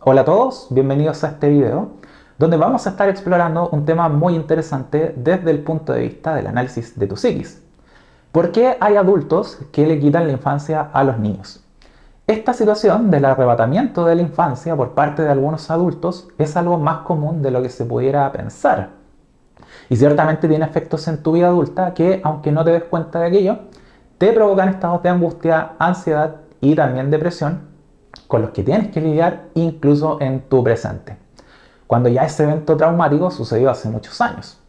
Hola a todos, bienvenidos a este video donde vamos a estar explorando un tema muy interesante desde el punto de vista del análisis de tu psiquis. ¿Por qué hay adultos que le quitan la infancia a los niños? Esta situación del arrebatamiento de la infancia por parte de algunos adultos es algo más común de lo que se pudiera pensar. Y ciertamente tiene efectos en tu vida adulta que, aunque no te des cuenta de aquello, te provocan estados de angustia, ansiedad y también depresión con los que tienes que lidiar incluso en tu presente, cuando ya ese evento traumático sucedió hace muchos años.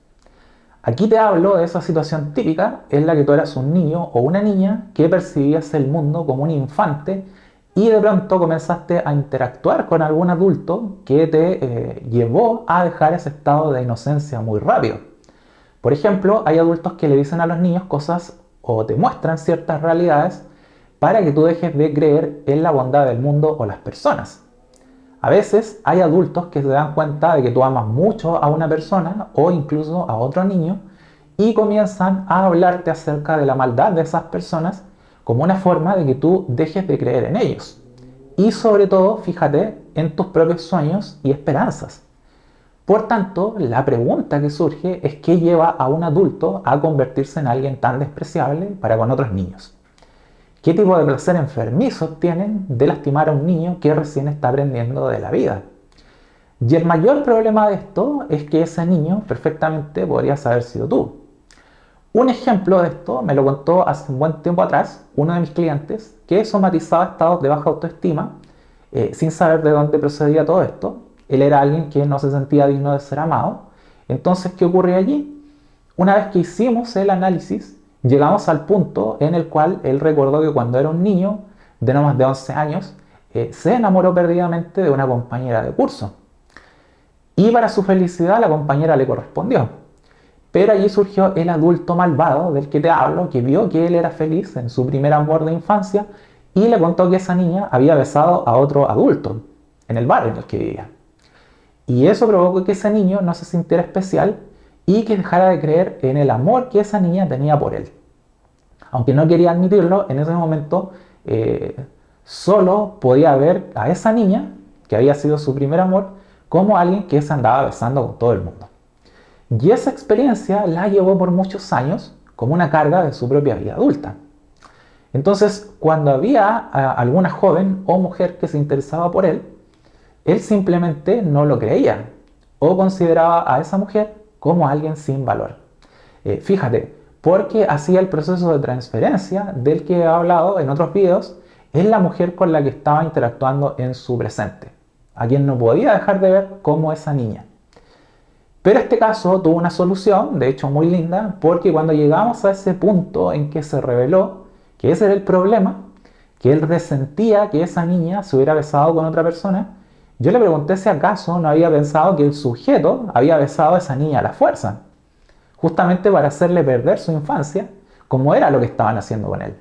Aquí te hablo de esa situación típica en la que tú eras un niño o una niña que percibías el mundo como un infante y de pronto comenzaste a interactuar con algún adulto que te llevó a dejar ese estado de inocencia muy rápido. Por ejemplo, hay adultos que le dicen a los niños cosas o te muestran ciertas realidades para que tú dejes de creer en la bondad del mundo o las personas. A veces hay adultos que se dan cuenta de que tú amas mucho a una persona o incluso a otro niño y comienzan a hablarte acerca de la maldad de esas personas como una forma de que tú dejes de creer en ellos. Y sobre todo, fíjate en tus propios sueños y esperanzas. Por tanto, la pregunta que surge es qué lleva a un adulto a convertirse en alguien tan despreciable para con otros niños. ¿Qué tipo de placer enfermizo obtienen de lastimar a un niño que recién está aprendiendo de la vida? Y el mayor problema de esto es que ese niño perfectamente podrías haber sido tú. Un ejemplo de esto me lo contó hace un buen tiempo atrás uno de mis clientes que somatizaba estados de baja autoestima sin saber de dónde procedía todo esto. Él era alguien que no se sentía digno de ser amado. Entonces, ¿qué ocurrió allí? Una vez que hicimos el análisis, llegamos al punto en el cual él recordó que cuando era un niño de no más de 11 años, se enamoró perdidamente de una compañera de curso. Y para su felicidad la compañera le correspondió. Pero allí surgió el adulto malvado del que te hablo, que vio que él era feliz en su primer amor de infancia y le contó que esa niña había besado a otro adulto en el barrio en el que vivía. Y eso provocó que ese niño no se sintiera especial y que dejara de creer en el amor que esa niña tenía por él. Aunque no quería admitirlo, en ese momento solo podía ver a esa niña, que había sido su primer amor, como alguien que se andaba besando con todo el mundo. Y esa experiencia la llevó por muchos años como una carga de su propia vida adulta. Entonces, cuando había alguna joven o mujer que se interesaba por él simplemente no lo creía o consideraba a esa mujer como alguien sin valor. Fíjate, porque hacía el proceso de transferencia del que he hablado en otros videos en la mujer con la que estaba interactuando en su presente, a quien no podía dejar de ver como esa niña. Pero este caso tuvo una solución, de hecho muy linda, porque cuando llegamos a ese punto en que se reveló que ese era el problema, que él resentía que esa niña se hubiera besado con otra persona, yo le pregunté si acaso no había pensado que el sujeto había besado a esa niña a la fuerza, justamente para hacerle perder su infancia, como era lo que estaban haciendo con él.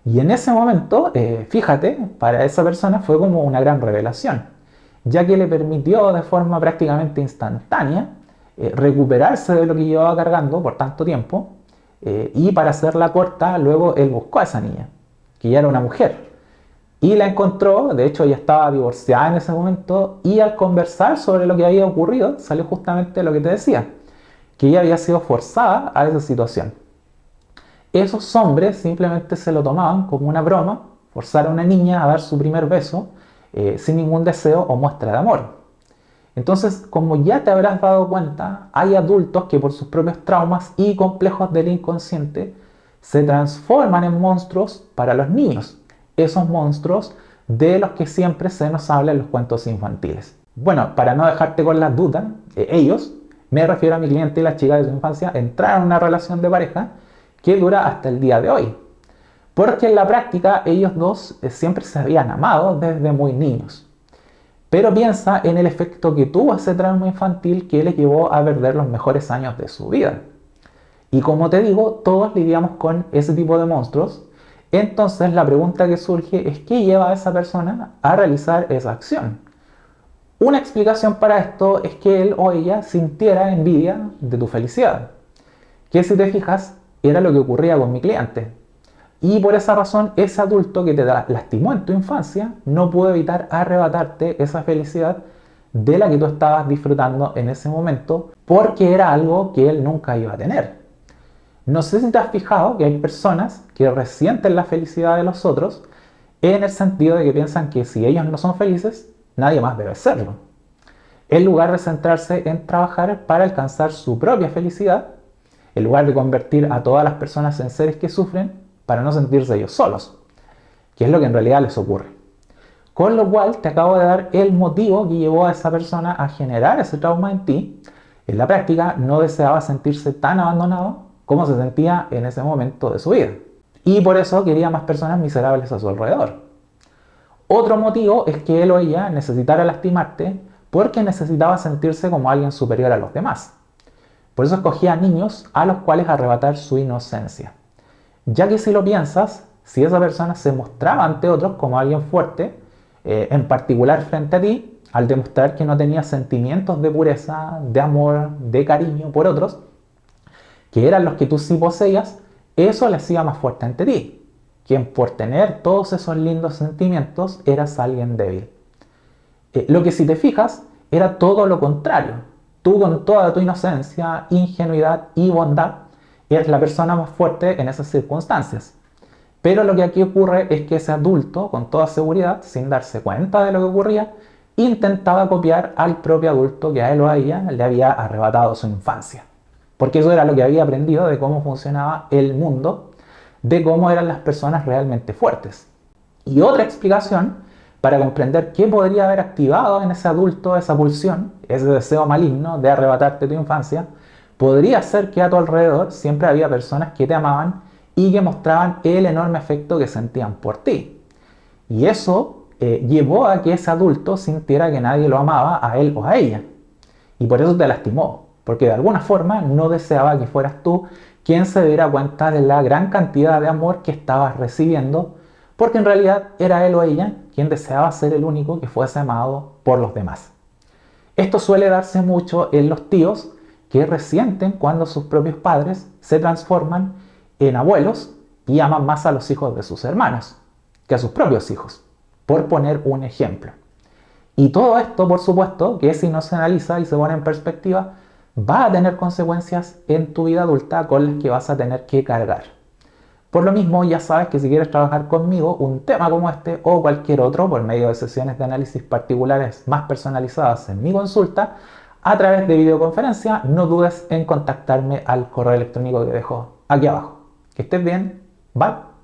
Y en ese momento, fíjate, para esa persona fue como una gran revelación, ya que le permitió de forma prácticamente instantánea recuperarse de lo que llevaba cargando por tanto tiempo, y para hacerla corta, luego él buscó a esa niña, que ya era una mujer. Y la encontró, de hecho ella estaba divorciada en ese momento, y al conversar sobre lo que había ocurrido, salió justamente lo que te decía, que ella había sido forzada a esa situación. Esos hombres simplemente se lo tomaban como una broma, forzar a una niña a dar su primer beso sin ningún deseo o muestra de amor. Entonces, como ya te habrás dado cuenta, hay adultos que por sus propios traumas y complejos del inconsciente se transforman en monstruos para los niños. Esos monstruos de los que siempre se nos habla en los cuentos infantiles. Bueno, para no dejarte con las dudas, ellos, me refiero a mi cliente y la chica de su infancia, entraron en una relación de pareja que dura hasta el día de hoy. Porque en la práctica ellos dos siempre se habían amado desde muy niños. Pero piensa en el efecto que tuvo ese trauma infantil que les llevó a perder los mejores años de su vida. Y como te digo, todos lidiamos con ese tipo de monstruos. Entonces la pregunta que surge es ¿qué lleva a esa persona a realizar esa acción? Una explicación para esto es que él o ella sintiera envidia de tu felicidad. Que si te fijas, era lo que ocurría con mi cliente. Y por esa razón, ese adulto que te lastimó en tu infancia no pudo evitar arrebatarte esa felicidad de la que tú estabas disfrutando en ese momento, porque era algo que él nunca iba a tener. No sé si te has fijado que hay personas que resienten la felicidad de los otros en el sentido de que piensan que si ellos no son felices, nadie más debe serlo. En lugar de centrarse en trabajar para alcanzar su propia felicidad, en lugar de convertir a todas las personas en seres que sufren para no sentirse ellos solos, que es lo que en realidad les ocurre. Con lo cual te acabo de dar el motivo que llevó a esa persona a generar ese trauma en ti. En la práctica no deseaba sentirse tan abandonado como se sentía en ese momento de su vida. Y por eso quería más personas miserables a su alrededor. Otro motivo es que él o ella necesitara lastimarte porque necesitaba sentirse como alguien superior a los demás. Por eso escogía a niños a los cuales arrebatar su inocencia. Ya que si lo piensas, si esa persona se mostraba ante otros como alguien fuerte, en particular frente a ti, al demostrar que no tenía sentimientos de pureza, de amor, de cariño por otros, que eran los que tú sí poseías, eso le hacía más fuerte ante ti, quien por tener todos esos lindos sentimientos eras alguien débil. Lo que si te fijas, era todo lo contrario. Tú con toda tu inocencia, ingenuidad y bondad, eres la persona más fuerte en esas circunstancias. Pero lo que aquí ocurre es que ese adulto, con toda seguridad, sin darse cuenta de lo que ocurría, intentaba copiar al propio adulto que a él o a ella le había arrebatado su infancia. Porque eso era lo que había aprendido de cómo funcionaba el mundo, de cómo eran las personas realmente fuertes. Y otra explicación para comprender qué podría haber activado en ese adulto esa pulsión, ese deseo maligno de arrebatarte tu infancia, podría ser que a tu alrededor siempre había personas que te amaban y que mostraban el enorme afecto que sentían por ti. Y eso llevó a que ese adulto sintiera que nadie lo amaba a él o a ella. Y por eso te lastimó, porque de alguna forma no deseaba que fueras tú quien se diera cuenta de la gran cantidad de amor que estabas recibiendo, porque en realidad era él o ella quien deseaba ser el único que fuese amado por los demás. Esto suele darse mucho en los tíos que resienten cuando sus propios padres se transforman en abuelos y aman más a los hijos de sus hermanos que a sus propios hijos, por poner un ejemplo. Y todo esto, por supuesto, que si no se analiza y se pone en perspectiva, va a tener consecuencias en tu vida adulta con las que vas a tener que cargar. Por lo mismo, ya sabes que si quieres trabajar conmigo un tema como este o cualquier otro por medio de sesiones de análisis particulares más personalizadas en mi consulta, a través de videoconferencia, no dudes en contactarme al correo electrónico que dejo aquí abajo. Que estés bien. Bye.